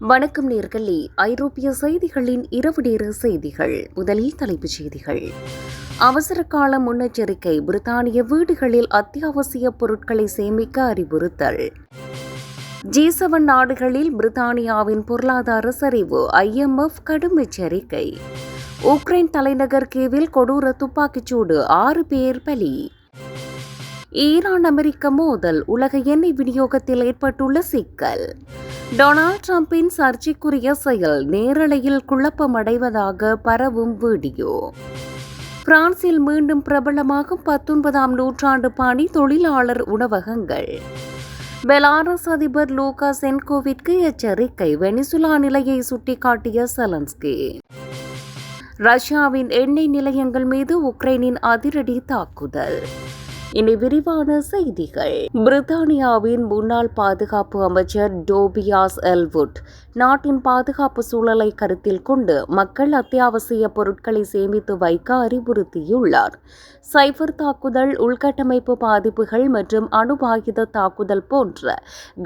வணக்கம் நேர்களே. ஐரோப்பிய செய்திகளின் இரவு நேர செய்திகள். முதலில் தலைப்புச் செய்திகள். அவசர கால முன்னெச்சரிக்கை. பிரித்தானிய வீடுகளில் அத்தியாவசிய பொருட்களை சேமிக்க அறிவுறுத்தல். G7 நாடுகளில் பிரித்தானியாவின் பொருளாதார சரிவு. IMF கடும் எச்சரிக்கை. உக்ரைன் தலைநகர் கீவில் கொடூர துப்பாக்கிச்சூடு. 6 பேர் பலி. ஈரான் அமெரிக்க மோதல். உலக எண்ணெய் விநியோகத்தில் ஏற்பட்டுள்ள சிக்கல். டொனால்ட் டிரம்பின் சர்ச்சைக்குரிய செயல். நேரலையில் குழப்பமடைவதாக பரவும் வீடியோ. பிரான்சில் மீண்டும் பிரபலமாகும் 19ஆம் நூற்றாண்டு பாணி தொழிலாளர் உணவகங்கள். பெலாரஸ் அதிபர் லூகாசென்கோவிற்கு எச்சரிக்கை. வெனிசுலா நிலையை சுட்டிக்காட்டிய செலன்ஸ்கி. ரஷ்யாவின் எண்ணெய் நிலையங்கள் மீது உக்ரைனின் அதிரடி தாக்குதல். இனி விரிவான செய்திகள். பிரித்தானியாவின் முன்னாள் பாதுகாப்பு அமைச்சர் டோபியாஸ் எல்வுட் நாட்டின் பாதுகாப்பு சூழலை கருத்தில் கொண்டு மக்கள் அத்தியாவசிய பொருட்களை சேமித்து வைக்க அறிவுறுத்தியுள்ளார். சைபர் தாக்குதல், உள்கட்டமைப்பு பாதிப்புகள் மற்றும் அணுவாயுத தாக்குதல் போன்ற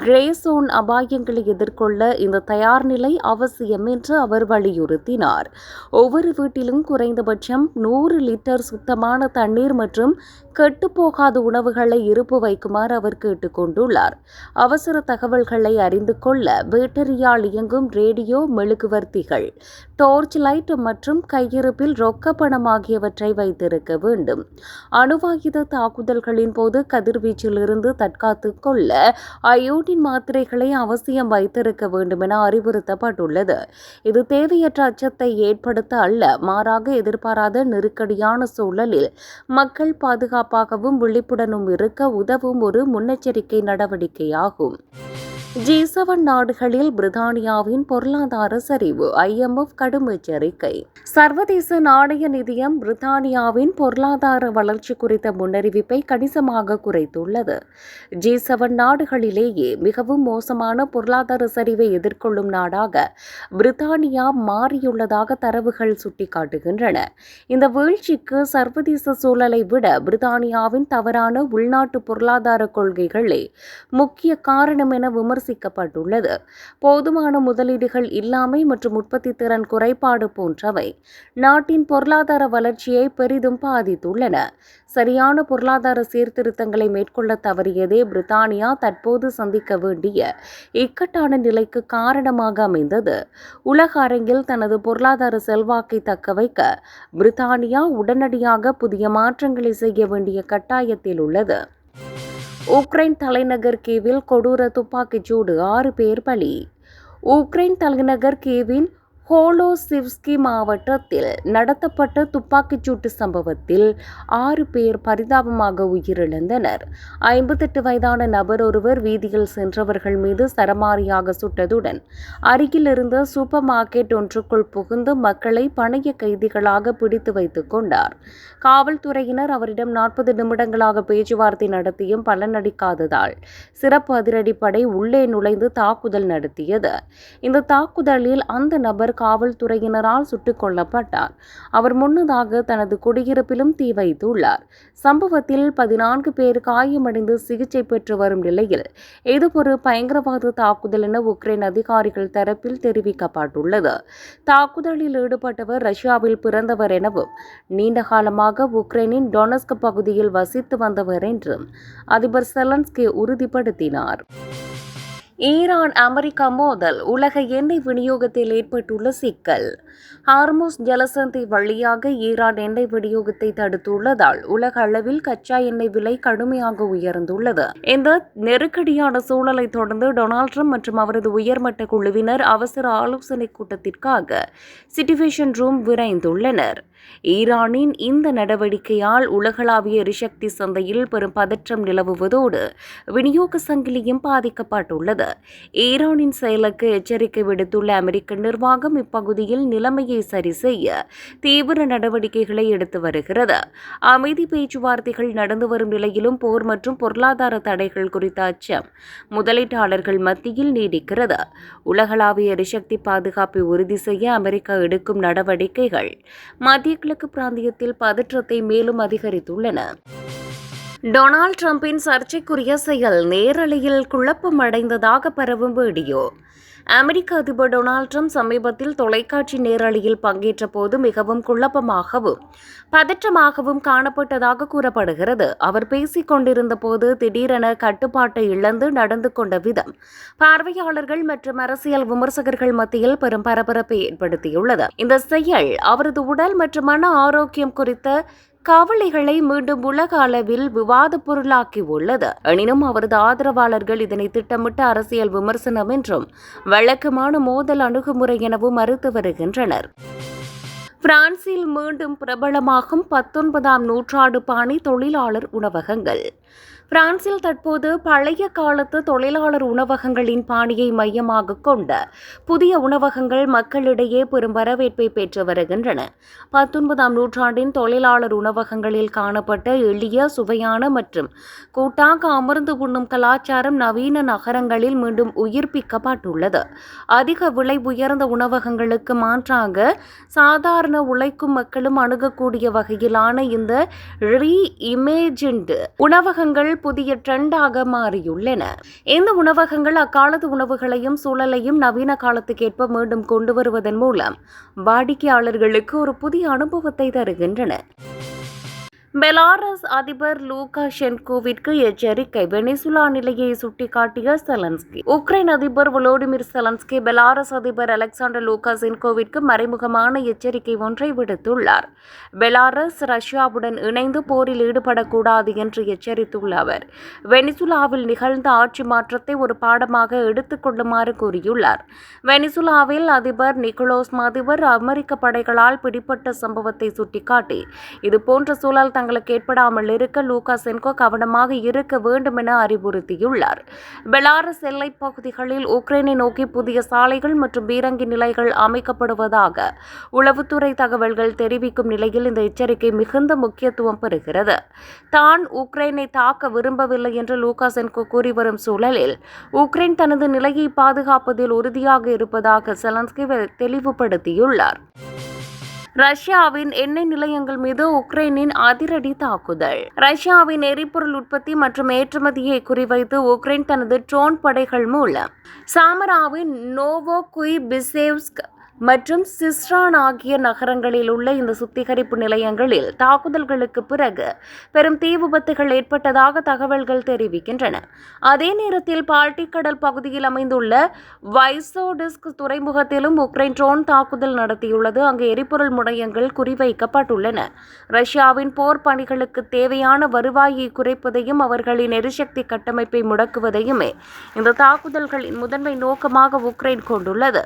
கிரே சோன் அபாயங்களை எதிர்கொள்ள இந்த தயார் நிலை அவசியம் என்று அவர் வலியுறுத்தினார். ஒவ்வொரு வீட்டிலும் குறைந்தபட்சம் 100 லிட்டர் சுத்தமான தண்ணீர் மற்றும் கெட்டுப்போகாத உணவுகளை இருப்பு வைக்குமாறு அவர் கேட்டுக் கொண்டுள்ளார். அவசர தகவல்களை அறிந்து கொள்ள பேட்டரியால் இயங்கும் ரேடியோ, மெழுகுவர்த்திகள், டார்ச் லைட் மற்றும் கையிருப்பில் ரொக்க பணம் ஆகியவற்றை வைத்திருக்க வேண்டும். அணுவாயுத தாக்குதல்களின் போது கதிர்வீச்சிலிருந்து தற்காத்துக் கொள்ள அயோடின் மாத்திரைகளை அவசியம் வைத்திருக்க வேண்டும் என அறிவுறுத்தப்பட்டுள்ளது. இது தேவையற்ற அச்சத்தை ஏற்படுத்த அல்ல, மாறாக எதிர்பாராத நெருக்கடியான சூழலில் மக்கள் பாதுகாப்பாகவும் விழிப்புடனும் இருக்க உதவும் ஒரு முன்னெச்சரிக்கை நடவடிக்கையாகும். G7 நாடுகளில் பிரித்தானியாவின் பொருளாதார சரிவு. IMF கடும் எச்சரிக்கை. சர்வதேச நாணய நிதியம் பிரித்தானியாவின் பொருளாதார வளர்ச்சி குறித்த முன்னறிவிப்பை கணிசமாக குறைத்துள்ளது. G7 நாடுகளிலேயே மிகவும் மோசமான பொருளாதார சரிவை எதிர்கொள்ளும் நாடாக பிரித்தானியா மாறியுள்ளதாக தரவுகள் சுட்டிக்காட்டுகின்றன. இந்த வீழ்ச்சிக்கு சர்வதேச சூழலை விட பிரித்தானியாவின் தவறான உள்நாட்டு பொருளாதார கொள்கைகளே முக்கிய காரணம் என விமர்சிக்கப்பட்டுள்ளது. போதுமான முதலீடுகள் இல்லாமை மற்றும் உற்பத்தி திறன் குறைபாடு போன்றவை நாட்டின் பொருளாதார வளர்ச்சியை பெரிதும் பாதித்துள்ளன. சரியான பொருளாதார சீர்திருத்தங்களை மேற்கொள்ள தவறியதே பிரித்தானியா தற்போது சந்திக்க வேண்டிய இக்கட்டான நிலைக்கு காரணமாக அமைந்தது. உலக அரங்கில் தனது பொருளாதார செல்வாக்கை தக்கவைக்க பிரித்தானியா உடனடியாக புதிய மாற்றங்களை செய்ய வேண்டிய கட்டாயத்தில் உள்ளது. உக்ரைன் தலைநகர் கீவில் கொடூர துப்பாக்கிச்சூடு. 6 பேர் பலி. உக்ரைன் தலைநகர் கீவின் ஹோலோசிவ்ஸ்கி மாவட்டத்தில் நடத்தப்பட்ட துப்பாக்கிச்சூட்டு சம்பவத்தில் 6 பேர் பரிதாபமாக உயிரிழந்தனர். 58 வயதான நபர் ஒருவர் வீதியில் சென்றவர்கள் மீது சரமாரியாக சுட்டதுடன் அருகில் இருந்த சூப்பர் மார்க்கெட் ஒன்றுக்குள் புகுந்து மக்களை பணைய கைதிகளாக பிடித்து வைத்துக் கொண்டார். காவல்துறையினர் அவரிடம் 40 நிமிடங்களாக பேச்சுவார்த்தை நடத்தியும் பலனளிக்காததால் சிறப்பு அதிரடிப்படை உள்ளே நுழைந்து தாக்குதல் நடத்தியது. இந்த தாக்குதலில் அந்த நபர் காவல்துறையினரால் சுட்டுக் கொல்லப்பட்டார். அவர் முன்னதாக தனது குடியிருப்பிலும் தீ வைத்துள்ளார். சம்பவத்தில் 14 பேர் காயமடைந்து சிகிச்சை பெற்று வரும் நிலையில் இது ஒரு பயங்கரவாத தாக்குதல் என உக்ரைன் அதிகாரிகள் தரப்பில் தெரிவிக்கப்பட்டுள்ளது. தாக்குதலில் ஈடுபட்டவர் ரஷ்யாவில் பிறந்தவர் எனவும் நீண்ட காலமாக உக்ரைனின் டொனஸ்க் பகுதியில் வசித்து வந்தவர் என்றும் அதிபர் செலன்ஸ்கி உறுதிப்படுத்தினார். ஈரான் அமெரிக்கா மோதல். உலக எண்ணெய் விநியோகத்தில் ஏற்பட்டுள்ள சிக்கல். ஹார்முஸ் ஜலசந்தி வழியாக ஈரான் எண்ணெய் விநியோகத்தை தடுத்துள்ளதால் உலக அளவில் கச்சா எண்ணெய் விலை கடுமையாக உயர்ந்துள்ளது. இந்த நெருக்கடியான சூழலை தொடர்ந்து டொனால்ட் ட்ரம்ப் மற்றும் அவரது உயர்மட்ட குழுவினர் அவசர ஆலோசனை கூட்டத்திற்காக சிச்சுவேஷன் ரூம் விரைந்துள்ளனர். ஈரானின் இந்த நடவடிக்கையால் உலகளாவிய எரிசக்தி சந்தையில் பெரும் பதற்றம் நிலவுவதோடு விநியோக சங்கிலியும் பாதிக்கப்பட்டுள்ளது. ஈரானின் செயலுக்கு எச்சரிக்கை விடுத்துள்ள அமெரிக்க நிர்வாகம் இப்பகுதியில் நிலைமையை சரி செய்ய தீவிர நடவடிக்கைகளை எடுத்து வருகிறது. அமைதி பேச்சுவார்த்தைகள் நடந்து வரும் நிலையிலும் போர் மற்றும் பொருளாதார தடைகள் குறித்த அச்சம் முதலீட்டாளர்கள் மத்தியில் நீடிக்கிறது. உலகளாவிய எரிசக்தி பாதுகாப்பை உறுதி செய்ய அமெரிக்கா எடுக்கும் நடவடிக்கைகள் மத்திய கிழக்கு பிராந்தியத்தில் பதற்றத்தை மேலும் அதிகரித்துள்ளன. டொனால்ட் டிரம்பின் சர்ச்சைக்குரிய செயல். நேரலையில் குழப்பமடைந்ததாக பரவும் வீடியோ. அமெரிக்க அதிபர் டொனால்ட் ட்ரம்ப் சமீபத்தில் தொலைக்காட்சி நேரலையில் பங்கேற்ற போது மிகவும் குழப்பமாகவும் பதற்றமாகவும் காணப்பட்டதாக கூறப்படுகிறது. அவர் பேசிக் கொண்டிருந்த போது திடீரென கட்டுப்பாட்டை இழந்து நடந்து கொண்ட விதம் பார்வையாளர்கள் மற்றும் அரசியல் விமர்சகர்கள் மத்தியில் பெரும் பரபரப்பை ஏற்படுத்தியுள்ளது. இந்த செயல் அவரது உடல் மற்றும் மன ஆரோக்கியம் குறித்த கவலைகளை மீண்டும் உலக அளவில் விவாத பொருளாக்கியுள்ளது. எனினும் அவரது ஆதரவாளர்கள் இதனை திட்டமிட்ட அரசியல் விமர்சனம் என்றும் வழக்கமான மோதல் அணுகுமுறை எனவும் மறுத்து வருகின்றனர். பிரான்சில் மீண்டும் பிரபலமாகும் 19ஆம் நூற்றாண்டு பாணி தொழிலாளர் உணவகங்கள். பிரான்சில் தற்போது பழைய காலத்து தொழிலாளர் உணவகங்களின் பாணியை மையமாக கொண்ட புதிய உணவகங்கள் மக்களிடையே பெரும் வரவேற்பை பெற்று வருகின்றன. 19ஆம் நூற்றாண்டின் தொழிலாளர் உணவகங்களில் காணப்பட்ட எளிய, சுவையான மற்றும் கூட்டாக அமர்ந்து உண்ணும் கலாச்சாரம் நவீன நகரங்களில் மீண்டும் உயிர்ப்பிக்கப்பட்டுள்ளது. அதிக விலை உயர்ந்த உணவகங்களுக்கு மாற்றாக சாதாரண உழைக்கும் மக்களும் அணுகக்கூடிய வகையிலான இந்த ரீஇமேஜின்டு உணவகங்கள் புதிய ட்ரெண்டாக மாறியுள்ளன. இந்த உணவகங்கள் அக்காலத்து உணவுகளையும் சூழலையும் நவீன காலத்துக்கேற்ப மீண்டும் கொண்டு வருவதன் மூலம் வாடிக்கையாளர்களுக்கு ஒரு புதிய அனுபவத்தை தருகின்றன. பெலாரஸ் அதிபர் லூகாஷென்கோவிற்கு எச்சரிக்கை. வெனிசுலா நிலையை சுட்டிக்காட்டிய செலன்ஸ்கி. உக்ரைன் அதிபர் வோலோடிமிர் செலன்ஸ்கி பெலாரஸ் அதிபர் அலெக்சாண்டர் லூகாஷென்கோவிற்கு மறைமுகமான எச்சரிக்கை ஒன்றை விடுத்துள்ளார். பெலாரஸ் ரஷ்யாவுடன் இணைந்து போரில் ஈடுபடக்கூடாது என்று எச்சரித்துள்ள அவர் வெனிசுலாவில் நிகழ்ந்த ஆட்சி மாற்றத்தை ஒரு பாடமாக எடுத்துக் கொள்ளுமாறு கூறியுள்ளார். வெனிசுலாவில் அதிபர் நிக்கோலஸ் மதுவர் அமெரிக்க படைகளால் பிடிப்பட்ட சம்பவத்தை சுட்டிக்காட்டி இதுபோன்ற சூழல் தங்களுக்கு ஏற்படாமல் இருக்க லூகாஷென்கோ கவனமாக இருக்க வேண்டும் என அறிவுறுத்தியுள்ளார். பெலாரஸ் எல்லைப் பகுதிகளில் உக்ரைனை நோக்கி புதிய சாலைகள் மற்றும் பீரங்கி நிலைகள் அமைக்கப்படுவதாக உளவுத்துறை தகவல்கள் தெரிவிக்கும் நிலையில் இந்த எச்சரிக்கை மிகுந்த முக்கியத்துவம் பெறுகிறது. தான் உக்ரைனை தாக்க விரும்பவில்லை என்று லூகாஷென்கோ கூறி வரும் சூழலில் உக்ரைன் தனது நிலையை பாதுகாப்பதில் உறுதியாக இருப்பதாக செலன்ஸ்கி தெளிவுபடுத்தியுள்ளார். ரஷ்யாவின் எண்ணெய் நிலையங்கள் மீது உக்ரைனின் அதிரடி தாக்குதல். ரஷ்யாவின் எரிபொருள் உற்பத்தி மற்றும் ஏற்றுமதியை குறிவைத்து உக்ரைன் தனது ட்ரோன் படைகள் மூலம் சாமராவின் நோவோகுய்பிசேவ்ஸ்க் மற்றும் சிஸ்ட்ரான் ஆகிய நகரங்களில் உள்ள இந்த சுத்திகரிப்பு நிலையங்களில் தாக்குதல்களுக்கு பிறகு பெரும் தீ விபத்துகள் ஏற்பட்டதாக தகவல்கள் தெரிவிக்கின்றன. அதே நேரத்தில் பால்டிக் கடல் பகுதியில் அமைந்துள்ள வைசோடிஸ்க் துறைமுகத்திலும் உக்ரைன் ட்ரோன் தாக்குதல் நடத்தியுள்ளது. அங்கு எரிபொருள் முனையங்கள் குறிவைக்கப்பட்டுள்ளன. ரஷ்யாவின் போர் பணிகளுக்கு தேவையான வருவாயை குறைப்பதையும் அவர்களின் எரிசக்தி கட்டமைப்பை முடக்குவதையுமே இந்த தாக்குதல்களின் முதன்மை நோக்கமாக உக்ரைன் கொண்டுள்ளது.